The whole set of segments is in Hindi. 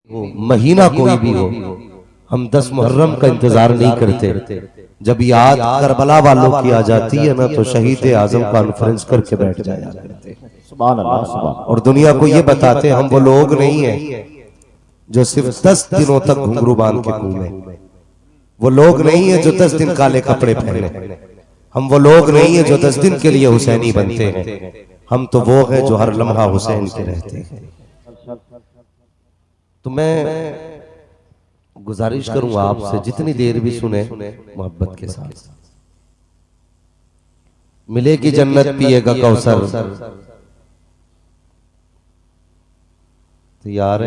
हो, महीना कोई भी हो, हम 10 मुहर्रम का इंतजार नहीं करते। जब याद करबला वालों की आ जाती है ना तो शहीद आजम कॉन्फ्रेंस करके बैठ जाया करते। सुभान अल्लाह, सुभान। और दुनिया को ये बताते हम वो लोग नहीं है जो सिर्फ 10 दिनों तक घुंघरू बांध के घूमे, वो लोग नहीं है जो 10 दिन काले कपड़े पहने, हम वो लोग नहीं है जो 10 दिन के लिए हुसैनी बनते हैं, हम तो वो हैं जो हर लम्हा हुसैन के रहते हैं। तो मैं गुजारिश करूंगा आपसे जितनी देर भी सुने मोहब्बत के साथ। मिलेगी जन्नत पिएगा कौसर, तो यार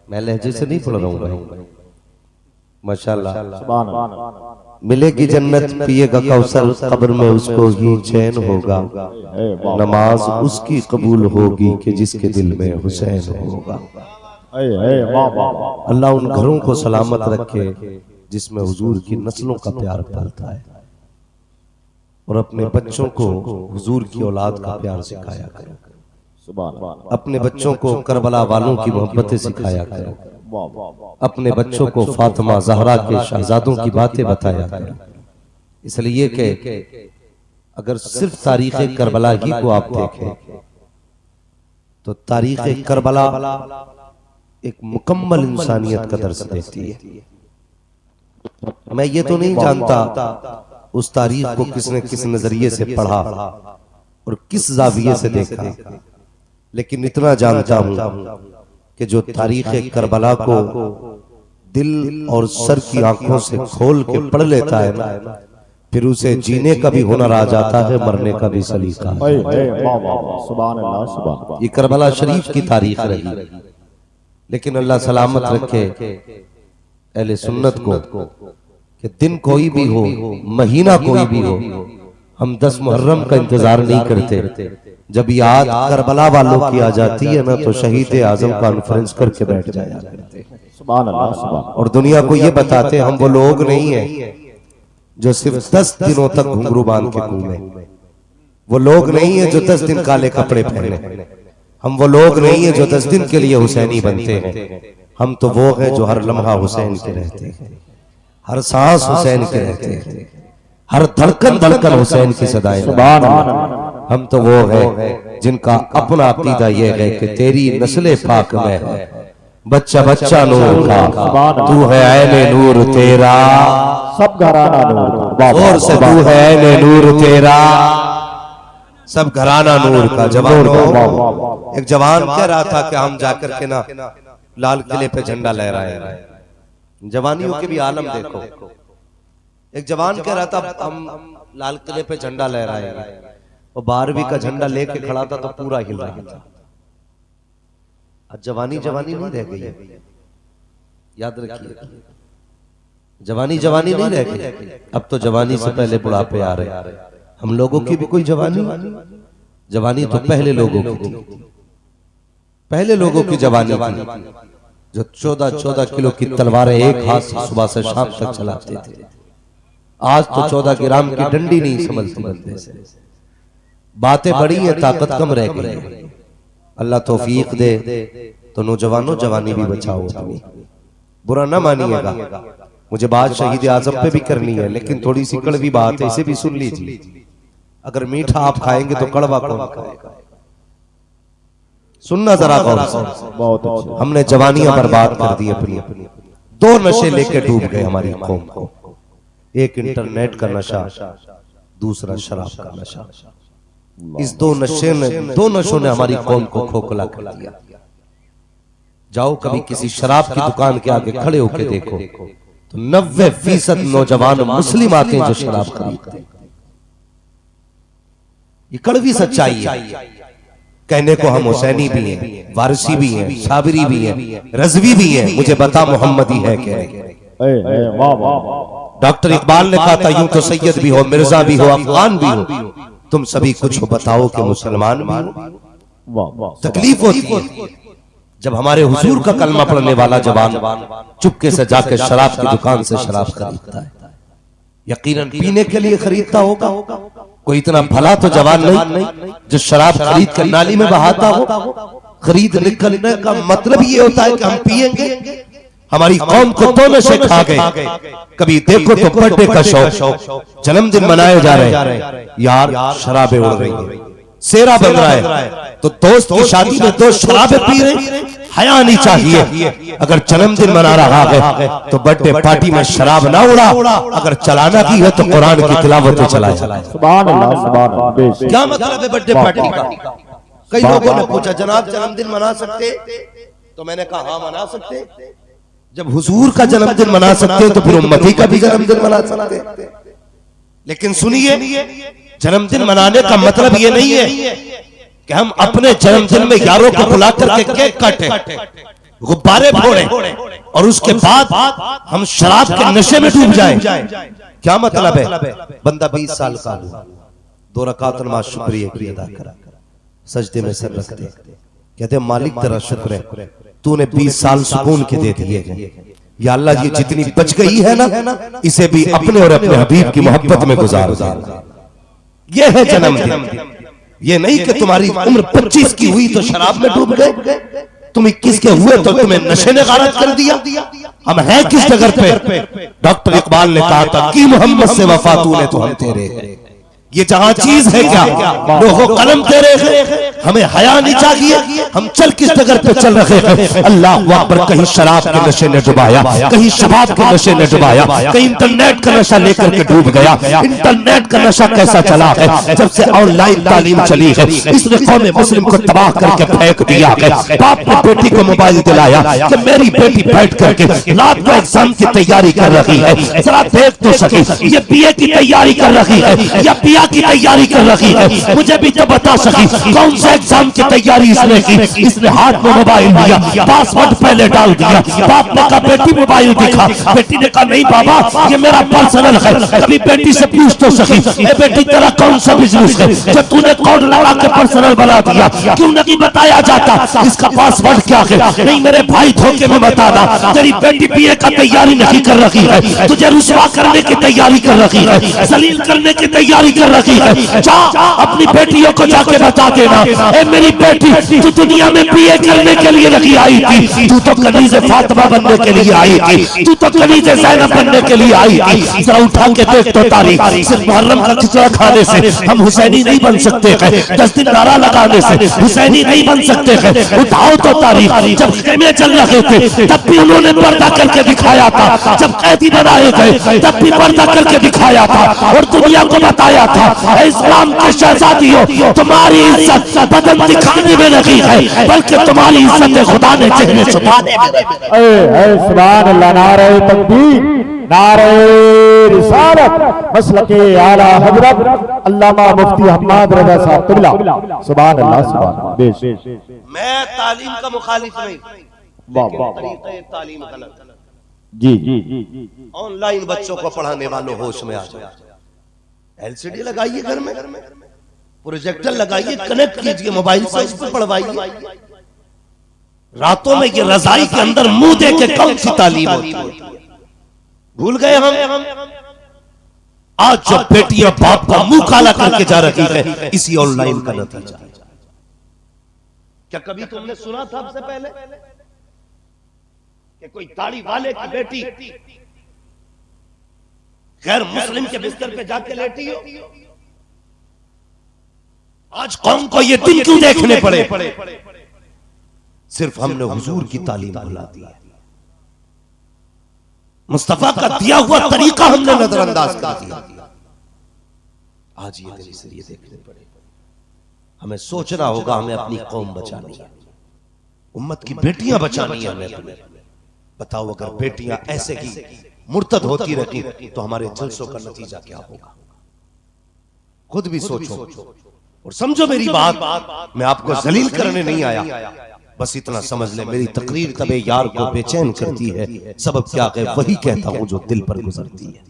मैं लहजे से नहीं पढ़ रहा हूं भाई, माशाल्लाह। सुभान अल्लाह। मिलेगी जन्नत पिएगा कौसर, कब्र में उसको ही चैन होगा, नमाज उसकी कबूल होगी कि जिसके दिल में हुसैन होगा। अल्लाह उन घरों को सलामत रखे जिसमें हुजूर की नस्लों का प्यार पलता है, और अपने बच्चों को हुजूर की औलाद का प्यार सिखाया करो, अपने बच्चों को करबला वालों की मोहब्बतें सिखाया करो, अपने बच्चों को फातिमा ज़हरा के शहजादों की बातें बताया करो। इसलिए कि अगर सिर्फ तारीख़ करबला ही को आप देखें तो तारीख़ करबला एक मुकम्मल इंसानियत का दर्स देती है। मैं ये तो नहीं जानता उस तारीख को किसने किस नजरिए से पढ़ा और किस जाविये से देखा, लेकिन इतना जानता हूं कि जो तारीख करबला को दिल और सर की आंखों से खोल के पढ़ लेता है ना, फिर उसे जीने का भी हुनर आ जाता है, मरने का भी सलीका। सुभान अल्लाह, सुभान। ये करबला शरीफ की तारीख रही, लेकिन अल्लाह सलामत रखे अहले सुन्नत को कि दिन कोई भी हो, महीना कोई भी हो, हम 10 मुहर्रम का इंतजार नहीं करते। जब याद करबला वालों की आ जाती है ना तो शहीद आजम कॉन्फ्रेंस करके बैठ जाया करते। सुभान अल्लाह, सुभान। और दुनिया को ये बताते हम वो लोग नहीं है जो सिर्फ 10 दिनों तक घुंघरू बांध के घूमे, वो लोग नहीं है जो 10 दिन काले कपड़े पहने, हम वो लोग नहीं है जो 10 दिन के लिए हुसैनी बनते हैं, हम तो वो हैं जो हर लम्हा हुसैन के रहते हैं, हर सांस हुसैन के रहते हैं, हर धड़कन धड़कन हुसैन की सदाएं। सुभान अल्लाह। हम तो वो हैं जिनका अपना अकीदा ये है कि तेरी नस्ले पाक में है बच्चा बच्चा नूर का, तू है ऐने नूर तेरा, सब घराना नूर, और से तू है ऐने नूर तेरा, सब घराना नूर का। जवानों, एक जवान कह रहा था कि हम जाकर के ना लाल किले पे झंडा लहराए। जवानियों के भी आलम देखो। एक जवान कह रहा था हम लाल किले पे झंडा लहराएंगे, और 12वीं का झंडा लेके खड़ा था तो पूरा हिल रहा था। आज जवानी जवानी नहीं रह गई, याद रखिए, जवानी जवानी नहीं रह गई। अब तो जवानी से पहले बुढ़ापे आ रहे। हम लोगों की भी कोई जवानी, जवानी तो पहले लोगों की थी, पहले लोगों की जवानी थी जो 14-14 किलो की तलवारें एक हाथ से सुबह से शाम तक चलाते थे। आज तो 14 ग्राम की डंडी नहीं समझती बंदे से। बातें बड़ी है, ताकत कम रह गई है। अल्लाह तौफीक दे तो नौजवानों जवानी भी बचाओ अपनी, बुरा ना मानिएगा। मुझे बात शहीद आजम पे भी करनी है, लेकिन थोड़ी सी कड़वी बात है, इसे भी सुन लीजिए। अगर मीठा आप खाएंगे तो कड़वा कौन खाएगा? सुनना जरा गौर से। बहुत अच्छे। हमने जवानियां बर्बाद कर दी अपनी, 2 नशे लेके डूब गए हमारी कौम को। एक इंटरनेट का नशा, दूसरा शराब का नशा। इस 2 नशों ने हमारी कौम को खोखला कर दिया। जाओ कभी किसी शराब की दुकान के आगे खड़े होकर देखो तो 90% नौजवान मुस्लिम आते हैं जो शराब खरीदते हैं। ये कड़वी सच्चाई है। कहने को हम हुसैनी भी हैं, वारसी भी हैं, साबरी भी हैं, रजवी भी हैं, मुझे बता मोहम्मदी है क्या? डॉक्टर इकबाल ने कहा था यूं तो सैयद भी हो, मिर्जा भी हो, अफगान भी हो, तुम सभी कुछ बताओ कि मुसलमान भी हो। तकलीफ होती है जब हमारे हुजूर का कलमा पढ़ने वाला जवान चुपके से जाकर शराब की दुकान से शराब खरीदता है। यकीनन पीने के लिए खरीदता होगा, कोई इतना भला तो जवान नहीं जो शराब खरीद कर नाली में बहाता हो। खरीद निकलने का मतलब ये होता है कि हम पिएंगे। हमारी कौम को तो नशे खा गए। कभी देखो तो बर्थडे का शौक, जन्मदिन मनाए जा रहे हैं, यार शराबें उड़ रही हैं, सेरा बन रहा है। तो दोस्त की शादी में दोस्त शराबें पी रहे, हया नहीं चाहिए। अगर जन्मदिन मना रहा है तो बर्थडे पार्टी में शराब ना उड़ा, अगर चलाना की है तो कुरान की तिलावत चलाए। सुभान अल्लाह, सुभान अल्लाह। क्या मतलब है बर्थडे पार्टी का? कई लोगों ने पूछा जनाब जन्मदिन मना सकते? तो मैंने कहा हाँ मना सकते। जब हुजूर का जन्मदिन मना सकते हैं तो फिर उम्मती का भी जन्मदिन मना सकते हैं। लेकिन सुनिए, जन्मदिन मनाने का मतलब ये नहीं है कि हम अपने जन्मदिन में यारों को बुला करके केक काटें, गुब्बारे फोड़ें और उसके बाद हम शराब के नशे में डूब जाएं। क्या मतलब है? बंदा 20 साल का हुआ, 2 रकात नमाज शुक्रिया की अदा करा, सजदे में सर रख दे, कहते मालिक तेरा शुक्र है तूने 20 साल सुकून के दे दिए। या अल्लाह ये जितनी बच गई है ना, इसे भी अपने और अपने हबीब की मोहब्बत में गुजार दे। ये है जन्मदिन। ये नहीं कि तुम्हारी उम्र 25 की हुई तो शराब में डूब गए, तुम 21 के हुए तो तुम्हें नशे ने गारत कर दिया। हम हैं किस जगह पे? डॉक्टर इकबाल ने कहा था कि मोहम्मद से वफा तूने तो हम तेरे हैं। ये जहां चीज है क्या? लोगों कलम तेरे हैं, हमें हया नहीं चाहिए। हम चल किस जगह पे चल रहे हैं? अल्लाह अकबर। कहीं शराब के नशे ने डुबाया, कहीं शबाब के नशे ने डुबाया, कहीं इंटरनेट का नशा लेकर के डूब गया। इंटरनेट का नशा कैसा चला है? जब से ऑनलाइन तालीम चली है, इसने कौम मुस्लिम को तबाह करके फेंक दिया है। बाप ने बेटी को मोबाइल दिलाया कि मेरी बेटी बैठ करके लाख को एग्जाम की तैयारी कर रही है, जरा देख तो सके। ये बीए की तैयारी कर रही है या पिया की तैयारी कर रही है, मुझे भी तो बता सकी कौन से एग्जाम की तैयारी इसने की। इसने हाथ में मोबाइल लिया, पासवर्ड पहले डाल दिया। बाप ने कहा बेटी मोबाइल दिखा, बेटी ने कहा नहीं बाबा ये मेरा पर्सनल है। कभी बेटी से पूछ तो सकी, ए बेटी तेरा कौन सा बिजनेस है जो तूने कोड लगा के पर्सनल बना दिया? क्यों नहीं बताया जाता इसका पासवर्ड क्या है? नहीं मेरे भाई धोखे में बताना, तेरी बेटी बीए का तैयारी नहीं कर रही है, तुझे रुसवा करने की तैयारी कर रही है, जलील करने की तैयारी कर रही है। जा अपनी बेटियों को जाके बता देना, ए मेरी बेटी तू दुनिया में बीए करने के लिए नहीं आई थी, तू तो कनीज़े फातिमा बनने के लिए आई थी, तू तो कनीज़े ज़ैनब बनने के लिए आई थी। जरा उठा के देख तो तारीख, सिर्फ मुहर्रम का खिचड़ा खाने से हम हुसैनी नहीं बन सकते हैं, 10 दिन नारा लगाने से हुसैनी नहीं बन सकते हैं। उठाओ तो तारीख, जब खेमे चल रहे थे तब भी उन्होंने पर्दा करके दिखाया था, जब कैदी बनाए गए तब भी पर्दा करके दिखाया था और दुनिया को बताया था इस्लाम के शहजादियों तुम्हारी इज्जत बदन दिखाने में नहीं है, बल्कि तुम्हारी इज्जत खुदा ने चेहरे छुपाने में रखी है। सुभान अल्लाह। नारे तकबीर, नारे रिसालत, मसलके आला हजरत अल्लामा मुफ्ती हम्माद रज़ा साहब क़िबला। सुभान अल्लाह, सुभान अल्लाह। मैं तालीम का मुखालिफ नहीं, तरीक़े तालीम गलत। जी। ऑनलाइन बच्चों को पढ़ाने वालों होश में आ जाओ। एलसीडी लगाइए घर में, प्रोजेक्टर लगाइए, कनेक्ट कीजिए मोबाइल से, उस पर पढ़वाइए। रातों में ये रजाई के अंदर मुंह दे के कौन सी तालीम होती है? भूल गए हम। आज जब बेटियां बाप का मुंह काला करके जा रही है, इसी ऑनलाइन का नतीजा। क्या कभी तुमने सुना था सबसे पहले कि कोई दाढ़ी वाले की बेटी गैर मुस्लिम के बिस्तर पे जाके लेटी हो? आज कौम को ये दिन क्यों देखने पड़े? सिर्फ हमने हुजूर की तालीम भुला दी है, मुस्तफा का दिया हुआ तरीका हमने नजरअंदाज कर दिया। आज ये दिन से ये देखने पड़े। हमें सोचना होगा, हमें अपनी कौम बचानी है, उम्मत की बेटियां बचानी है हमें। बताओ अगर बेटियां ऐसे ही मुर्तद होती रहती तो हमारे जलसों का नतीजा क्या होगा? खुद भी सोचो और समझो मेरी बात। मैं आपको जलील करने नहीं आया, बस इतना समझ ले मेरी तकरीर तबे यार को बेचैन करती है। सबब क्या है? वही कहता हूं जो दिल पर गुजरती है।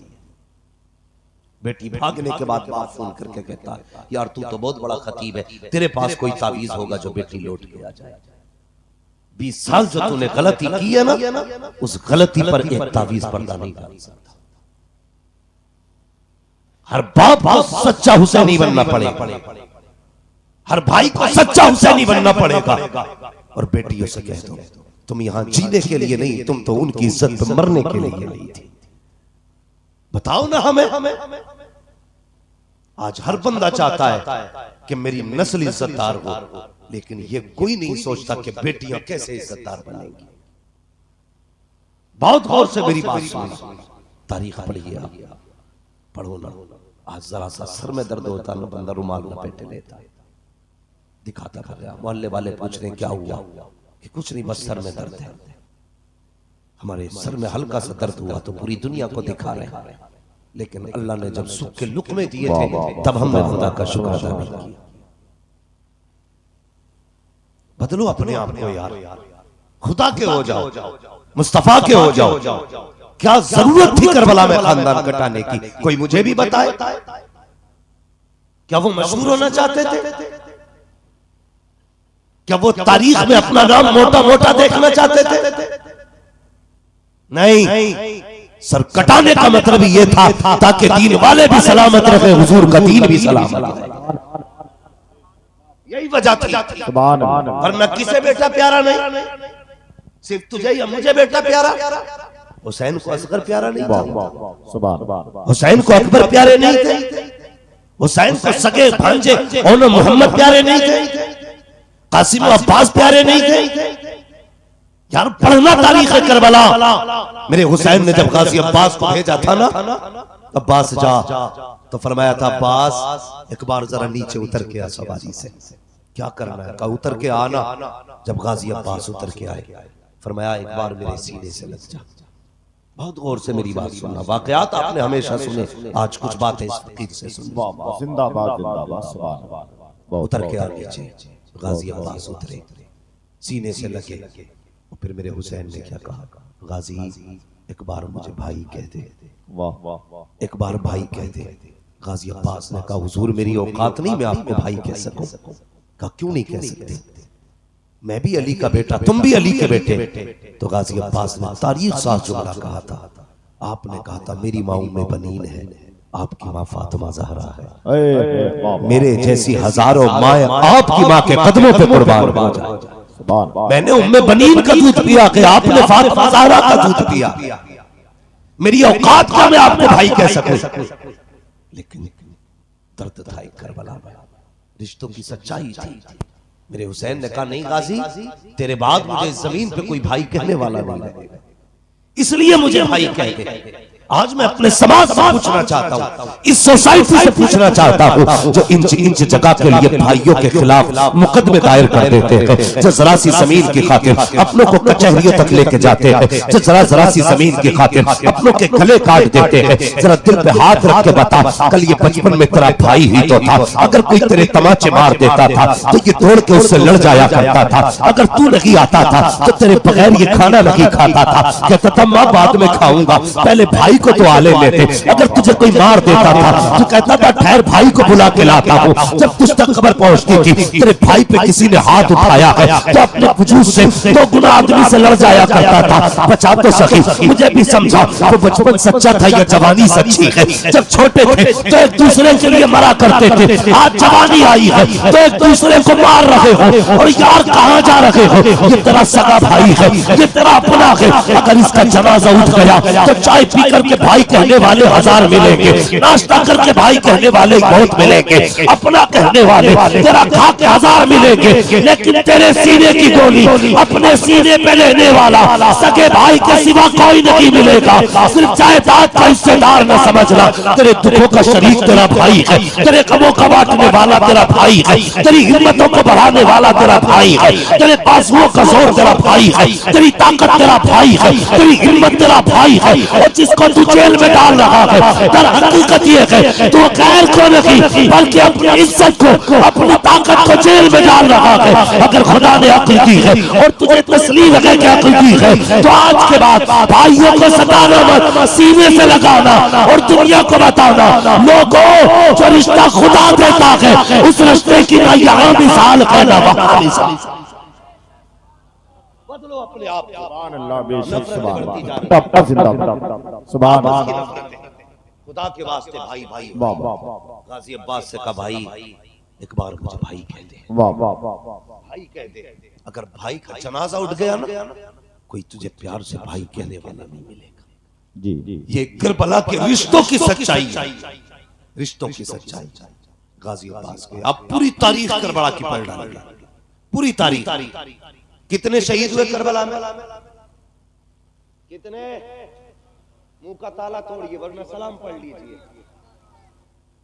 बेटी भागने के बाद बाप फोन करके कहता है यार तू तो बहुत बड़ा खतीब है, तेरे पास कोई तावीज होगा जो बेटी लौट के आ जाए। 20 साल जो तूने गलती की है ना, उस गलती पर एक तावीज पर्दा नहीं डाल सकता। हर बाप को सच्चा हुसैनी बनना पड़ेगा, हर भाई को सच्चा हुसैनी बनना पड़ेगा। और बेटियों से कह दो तुम यहां जीने के लिए नहीं, तुम तो उनकी इज्जत पे मरने के लिए नहीं थी। बताओ ना हमें। आज हर बंदा चाहता है कि मेरी नस्ल इज्जतदार हो, लेकिन ये कोई नहीं सोचता कि बेटियां कैसे इज्जतदार बनेंगी। बहुत गौर से मेरी बात सुनो, तारीख पढ़िए आप, पढ़ो ना। आज जरा सा सर में दर्द होता ना, बंदा रुमाल लपेटे लेता, दिखाता था। मोहल्ले वाले पूछ रहे क्या हुआ, कि कुछ नहीं बस सर में दर्द है। हमारे सर में हल्का सा दर्द हुआ तो पूरी दुनिया को दिखा रहे हैं, लेकिन अल्लाह ने जब सुख के लुक़मे दिए थे तब हमने खुदा का शुक्र अदा नहीं किया। बदलो अपने आप को यार, खुदा के हो जाओ, मुस्तफा के हो जाओ। क्या जरूरत थी करबला में खानदान कटाने की? कोई मुझे भी बताए। क्या वो मशहूर होना चाहते थे? क्या वो तारीख में अपना नाम मोटा मोटा देखना चाहते थे? नहीं, सर कटाने का मतलब ये था ताकि दीन वाले भी सलामत रहे, हुजूर का दीन भी सलामत रहे। यही वजह थी, वरना किसे बेटा प्यारा नहीं, सिर्फ तुझे या मुझे बेटा प्यारा। हुसैन को असगर प्यारा नहीं था, हुसैन को अकबर प्यारे नहीं थे, हुसैन को सगे भांजे और मोहम्मद प्यारे नहीं थे, कासिम अब्बास प्यारे नहीं थे। यार पढ़ना तारीख है करबला। मेरे हुसैन ने जब गाजी अब्बास को भेजा था ना, अब्बास जा, तो फरमाया था अब्बास एक बार जरा नीचे उतर के आ सवारी से। क्या करना है? कहा उतर के आना। जब गाजी अब्बास उतर के आए, फरमाया एक बार मेरे सीने से लग जा। बहुत गौर से मेरी बात सुनना, वाकयात आपने हमेशा सुने, आज कुछ बातें इस फकीर से सुनो। जिंदाबाद जिंदाबाद। उतर के आ नीचे, गाजी अब्बास उतरे, सीने से लगे। फिर मेरे हुसैन ने क्या कहा, गाजी एक बार मुझे भाई कह दे, एक बार भाई कह दे। गाजी अब्बास ने कहा हुजूर मेरी औकात नहीं मैं आपको भाई कह सकूं। कहा क्यों नहीं कह सकते? मैं भी अली का बेटा, तुम भी अली के बेटे। तो गाजी अब्बास ने तारीख साथ जुमला कहा था। आपने कहा था मेरी माँ उम्मे बनीन है, आपकी माँ फातिमा ज़हरा है। मेरे जैसी हजारों माएं आपकी माँ के कदमों पे कुर्बान हो जाए। मैंने उम्मे बनीन का दूध पिया कि आपने फातिमा ज़हरा का दूध पिया। मेरी औकात का मैं आपको भाई कह सकूं, लेकिन दर्द था एक करबला में, रिश्तों की सच्चाई थी। मेरे हुसैन ने कहा नहीं गाजी, तेरे बाद मुझे जमीन पे कोई भाई कहने वाला नहीं रहेगा, इसलिए मुझे भाई कह दे। आज मैं अपने समाज से पूछना चाहता हूँ, इस सोसाइटी से पूछना चाहता हूँ जो इंच इंच जगह के लिए भाइयों के खिलाफ मुकदमे दायर कर देते हैं, जो जरा सी जमीन की खातिर अपनों को कचहरियों तक लेके जाते हैं, जो जरा सी जमीन की खातिर अपनों के गले काट देते हैं। जरा दिल पे हाथ रख के बता, कल ये बचपन में तेरा भाई ही तो था। अगर कोई तेरे तमाचे मार देता था तो ये दौड़ के उससे लड़ जाया करता था। अगर तू नहीं आता था तो तेरे बगैर ये खाना नहीं खाता था। कहता था माँ बाद में खाऊंगा, पहले भाई को तो आले लेते। अगर तुझे कोई मार देता था तो कहता था ठहर भाई को बुला के लाता हूँ। जब तुझ तक खबर पहुंचती थी तेरे भाई पे किसी ने हाथ उठाया है तो अपने वजूद से दो गुना आदमी से लड़ जाया करता था। बचा तो सकी, मुझे भी समझा वो बचपन सच्चा था या जवानी सच्ची है। जब छोटे थे तो एक दूसरे के लिए मरा करते थे, आज जवानी आई है तो एक दूसरे को मार रहे हो। और यार कहाँ जा रहे हो? ये तेरा सगा भाई है, ये तेरा अपना है। अगर इसका जनाजा उठ गया तो चाय पी करके भाई कहने वाले हजार मिलेंगे, नाश्ता करके भाई कहने वाले बहुत मिलेंगे, अपना कहने वाले तेरा खा के हजार मिलेंगे। लेकिन तेरे सीने की गोली अपने सीने पे लेने वाला सगे भाई के सिवा कोई नहीं मिलेगा। सिर्फ जायदाद का हिस्सेदार न समझना, तेरे दुखों का शरीक तेरा भाई है, तेरे गमों का बांटने वाला तेरा भाई है, तेरी हिम्मतों को बढ़ाने वाला तेरा भाई है, तेरे बाजुओं का जोर तेरा भाई है, तेरी ताकत तेरा भाई है, तेरी हिम्मत तेरा भाई है। और जिसको तू जेल में डाल रहा है, दर हकीकत ये है तू गैर को नहीं बल्कि अपनी इज्जत को, अपनी ताकत को जेल में डाल रहा है। अगर खुदा ने अक्ल दी है और तुझे तस्लीम है कि अक्ल दी है तो आज के बाद भाइयों को सताना मत, सीने से लगाना और दुनिया को बताना लोगों जो रिश्ता खुदा देता है उस रिश्ते की ना यहाँ मिसाल है ना वहाँ मिसाल। बदलो अपने आप को। सुभान अल्लाह, बेशक सुभान अल्लाह, जिंदाबाद सुभान अल्लाह। खुदा के वास्ते भाई भाई वाह वाह गाजी अब्बास से कहा भाई एक बार मुझे भाई कह दे, वाह वाह भाई कह दे। अगर भाई का जनाजा उठ गया ना, कोई तुझे प्यार से भाई कहने वाला नहीं मिलेगा। जी ये करबला के रिश्तों की सच्चाई, रिश्तों की सच्चाई। गाजी अब्बास के अब पूरी तारीख करबला की पढ़ डाली, पूरी तारीख। कितने शहीद हुए करबला में? कितने? मुंह का ताला तोड़िए वरना सलाम पढ़ लीजिए।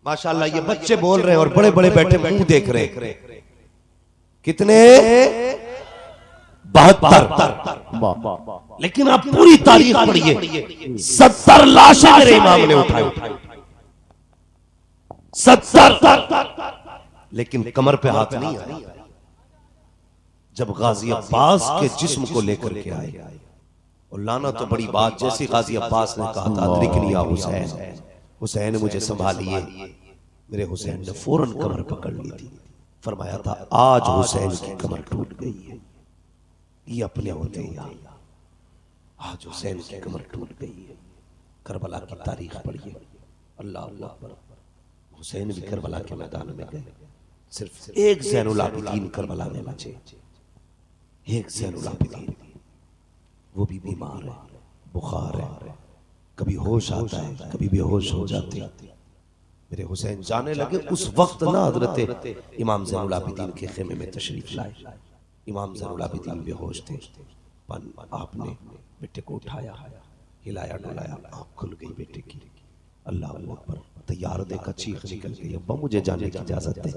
माशाल्लाह ये बच्चे बोल रहे हैं और बड़े बड़े बैठे मुंह देख रहे हैं। कितने? 72। लेकिन आप पूरी तारीख पढ़िए, 70 लाशें मेरे इमाम ने उठाई, 70। लेकिन कमर पे हाथ नहीं आया। जब गाजी अब्बास के जिस्म को लेकर के आए, और लाना तो बड़ी बात, जैसी गाजी अब्बास ने कहा था अदरिक लिया हुसैन, हुसैन मुझे संभालिए, मेरे हुसैन ने फौरन कमर पकड़ ली थी। फरमाया था आज हुसैन की कमर टूट गई है, ये अपने होते ही आज हुसैन की कमर टूट गई है। करबला की तारीख पढ़िए। अल्लाह अकबर। हुसैन भी करबला के मैदान में गए, सिर्फ एक ज़ैनुल आबिदीन करबला में बचे, एक ज़ैनुल आबिदीन, वो भी बीमार है, बुखार है, कभी होश आता है कभी बेहोश हो जाते। मेरे हुसैन जाने लगे, उस वक्त ना हजरत इमाम ज़ैनुल आबिदीन के खेमे में तशरीफ लाए। इमाम ज़ैनुल आबिदीन बेहोश थे, आपने बेटे को उठाया, हिलाया डुलाया, आँख खुल गई बेटे की। अल्लाह अकबर। तैयार देखा, चीख निकल गई, अब्बा मुझे जाने की इजाजत दे।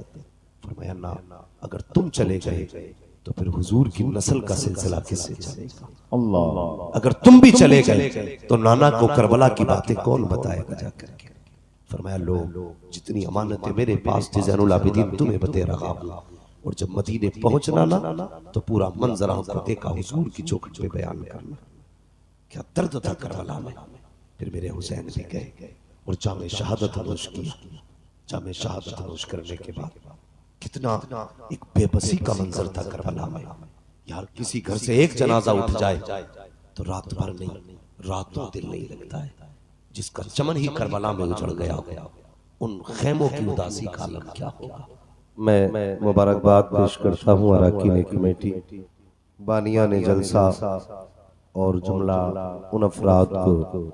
फरमाया ना, अगर तुम चले गए तो फिर हुजूर की नस्ल का सिलसिला किससे चलेगा? अल्लाह। अगर तुम भी चले गए तो नाना को करबला की बातें कौन बताएगा जाकर के? फरमाया लोग जितनी अमानतें मेरे पास थी ज़ैनुल आबिदीन तुम्हें बते रहा हूं, और जब मदीने पहुंचना ना तो पूरा मंजर आंखों देखा हुजूर की चौखट पे बयान करना। क्या दर्द था करबला में। फिर मेरे हुसैन भी गए और जामे शहादत नोश किया। जामे शहादत नोश करने के बाद कितना एक बेबसी का मंजर था करबला में। यार किसी घर से एक जनाजा उठ जाए तो रात भर नहीं, रातों दिन नहीं लगता है। जिसका चमन ही करबला में उजड़ गया, उन खेमों की उदासी का आलम क्या होगा। मैं मुबारकबाद पेश करता हूँ अराकीन कमेटी, बानियाने जलसा और जुमला उन अफराद को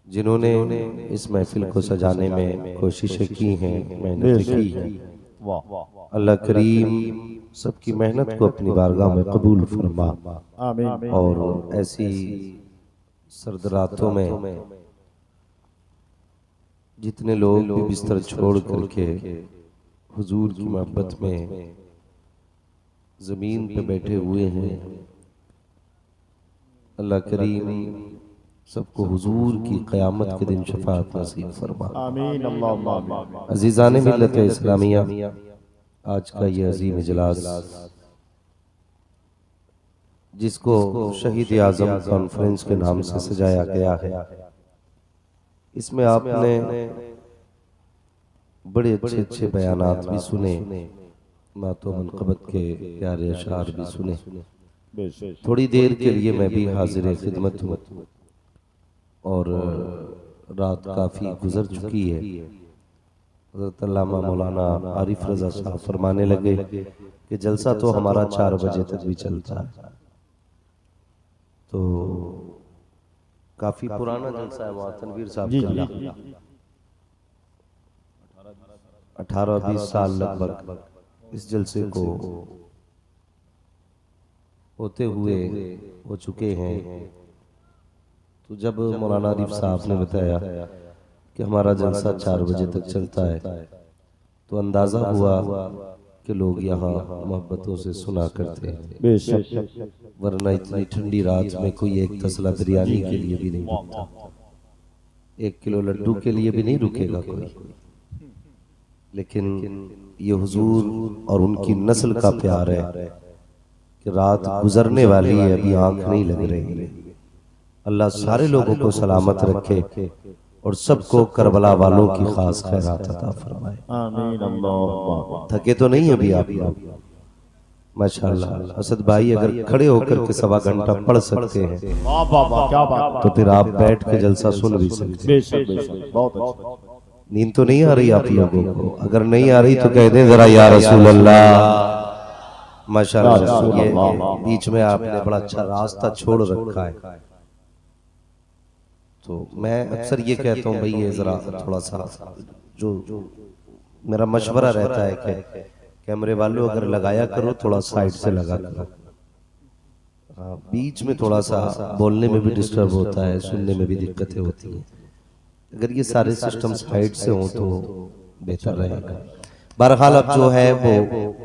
जिन्होंने इस महफिल को सजाने में कोशिशें की हैं, मेहनत की है। अल्लाह करीम सबकी मेहनत को अपनी बारगाह में कबूल फरमा। आमीन। और ऐसी सर्द रातों में जितने लोग भी बिस्तर छोड़ करके हुजूर की मोहब्बत में जमीन पे बैठे हुए हैं, अल्लाह करीम सबको हुजूर की क़यामत के दिन शफाअत नसीब फरमा। आमीन अल्लाहुम्मा आमीन। अज़ीज़ाने मिल्लत इस्लामिया, आज का ये अज़ीम इजलास जिसको शहीद आज़म कॉन्फ्रेंस के नाम से सजाया गया है, इसमें आपने बड़े अच्छे अच्छे बयानात भी सुने, नातो मनक़बत के प्यारे अशआर भी सुने। थोड़ी देर के लिए मैं भी हाजिर खिदमत हूँ और रात काफ़ी गुजर चुकी है। हज़रत अल्लामा मौलाना आरिफ रज़ा साहब फरमाने लगे कि जलसा तो हमारा 4 बजे तक भी चलता है, तो काफ़ी पुराना जलसा है। वहाँ तनवीर साहब का 18-20 साल लगभग इस जलसे को होते हुए हो चुके हैं। तो जब मौलाना आरिफ साहब ने बताया कि हमारा जलसा 4 बजे तक चलता है, तो अंदाज़ा हुआ कि लोग यहाँ मोहब्बतों से सुना करते हैं, वरना इतनी ठंडी रात में कोई एक तसला बिरयानी के लिए भी नहीं रुकता, 1 किलो लड्डू के लिए भी नहीं रुकेगा कोई। लेकिन ये हुजूर और उनकी नस्ल का प्यार है कि रात गुजरने वाली है, अभी आंख नहीं लग रही। अल्लाह सारे लोगों को सलामत रखे और सबको करबला वालों की खास खैरात अता फरमाए। आमीन अल्लाह। थके तो नहीं अभी आप लोग? माशाअल्लाह। असद भाई अगर खड़े होकर के 1.25 घंटा पढ़ सकते हैं तो फिर आप बैठ के जलसा सुन भी सकते हैं। बहुत अच्छा। नींद तो नहीं आ रही आप लोगों को? अगर नहीं आ रही तो कह दें जरा या रसूल अल्लाह। माशाल्लाह। ये बीच में आपने बड़ा अच्छा रास्ता छोड़ रखा है। तो मैं अक्सर ये कहता हूँ भाई ये जरा थोड़ा सा जो मेरा मशवरा रहता है कि कैमरे वालों अगर लगाया करो थोड़ा साइड से लगा करो। हाँ, बीच में थोड़ा सा बोलने में भी डिस्टर्ब होता है, सुनने में भी दिक्कतें होती हैं। अगर ये सारे सिस्टम साइड से हों तो बेहतर रहेगा। बहरहाल अब जो है वो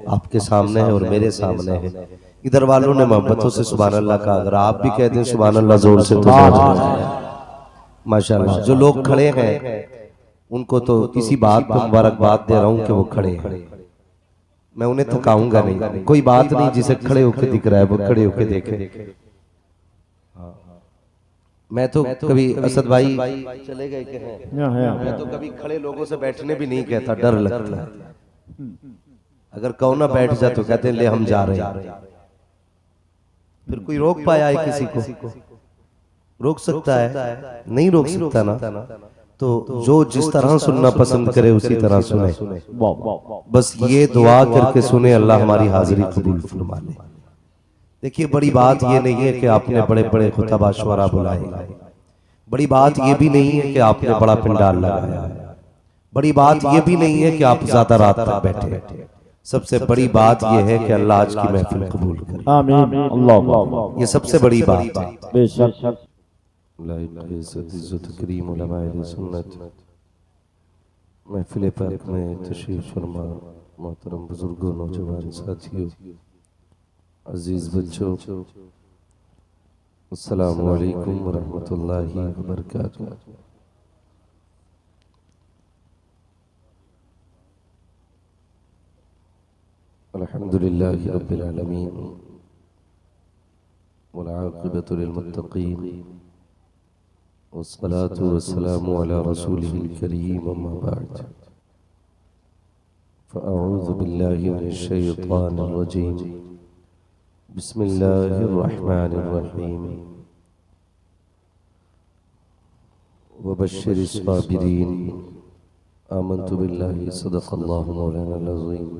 आपके सामने है और मेरे सामने है। इधर वालों ने मोहब्बतों से सुभान अल्लाह का, अगर आप भी कह दें सुभान अल्लाह जोर से तो माशाल्लाह। जो लोग खड़े हैं उनको तो इसी बात पर मुबारकबाद दे रहा हूं कि वो खड़े हैं। मैं उन्हें थकाऊंगा नहीं, कोई बात नहीं, जिसे खड़े होके दिख रहा है वो खड़े होके देखे। मैं तो कभी असद भाई चले गए मैं तो कभी खड़े लोगों से बैठने भी नहीं कहता, डर लगता है। अगर कहो ना बैठ जा तो कहते हैं ले हम जा रहे हैं। फिर कोई रोक पाया है किसी को? रोक सकता है? नहीं रोक सकता ना। तो जो जिस तरह सुनना पसंद करे उसी तरह सुने। बस ये दुआ करके सुने अल्लाह हमारी हाजिरी कबूल फरमा ले। देखिए बड़ी बात ये नहीं है कि आपने बड़े बड़े खुतबा शुरा बुलाए, बड़ी बात ये भी नहीं है कि आपने बड़ा पंडाल लगाया, बड़ी बात ये भी नहीं है कि आप ज्यादा रात तक बैठे। सबसे बड़ी बात यह है कि अल्लाह आज की महफिल कबूल करे। आमीन अल्लाह। ये सबसे बड़ी बात है। बेशक महफिल पाक में तशरीफ फरमा मोहतरम बुजुर्गों, नौजवान साथियों, अजीज बच्चों, अस्सलामु अलैकुम वरहमतुल्लाहि वबरकातुहू। अल्हम्दुलिल्लाहि रब्बिल आलमीन वल आक़िबतु लिल मुत्तक़ीन वस्सलातु वस्सलामु अला रसूलिहिल करीम अम्मा बअद। फ़अऊज़ु बिल्लाहि मिनश शैतानिर रजीम। बिस्मिल्लाहिर रहमानिर रहीम। वबश्शिरिस साबिरीन। आमन्तु बिल्लाहि सदक़ल्लाहु मौलानाल अज़ीम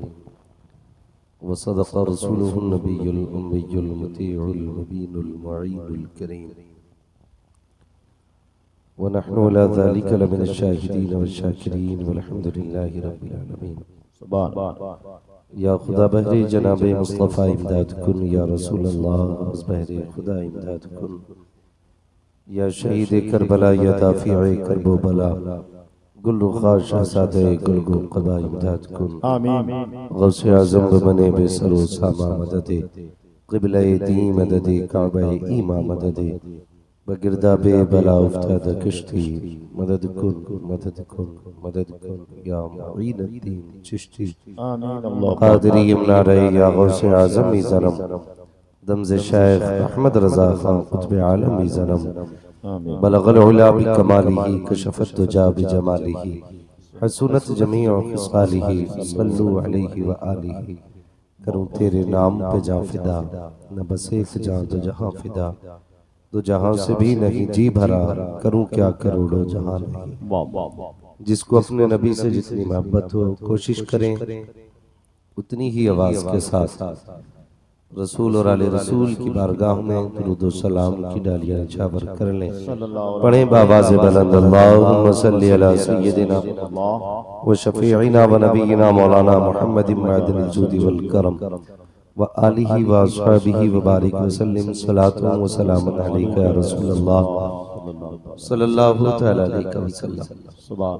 व सदक़ रसूलुहुन नबियुल उम्मियुल मुतीउल मुबीनुल मुईनुल करीम व नहनु अला ज़ालिका लमिनश शाहिदीन वश्शाकिरीन वल्हम्दुलिल्लाहि रब्बिल आलमीन। या खुदा बहरे जनाब मुस्तफ़ा इमदाद कुन, या रसूल अल्लाह बहरे खुदा इमदाद कुन, या शहीद करबला, या दाफ़िए करबो बला, गुल रुखा शहज़ादे गुलगो क़बा इमदाद कुन। आमीन। गौसे आज़म बने बेसरो सामा मददे, क़िबले दी मददे, काबे ईमा मददे, बगिरदा बे बला उफ्ताद किश्ती, मदद कुन मदद कुन मदद कुन, या मुईनुद्दीन चिश्ती। आमीन अल्लाह। क़ादिरी इमना रहे, या गौसे आज़म इज़रम, दमज़े शेख अहमद रज़ा खान क़ुत्ब आलम इज़रम, बलगल उला बिकमालिही कशफत दुजा बिजमालिही, हसूनत जमीउ खिसालिही, सल्लु अलैहि व आलिही। करूं तेरे नाम पे जां फिदा, न बस एक जां दो जहां फिदा, दो जहां से भी नहीं जी भरा, करूं क्या करोड़ों जहां नहीं। जिसको अपने नबी से जितनी मोहब्बत हो कोशिश करें उतनी ही आवाज के साथ रसूल और आले रसूल की बारगाह में दुरूद व सलाम की डालियां निछावर कर लें। पढ़ें बावाज़ बुलंद अल्लाहुम्मा सल्ली अला सय्यिदिना व शफीइना व नबीना मौलाना मुहम्मदिन मअदिनिल जुदी वल करम व आलिहि व अस्हाबिहि व बारिक व सल्लिम सलातु व सलामुन अलैका या रसूलल्लाह सल्लल्लाहु तआला अलैहि वसल्लम। सुभान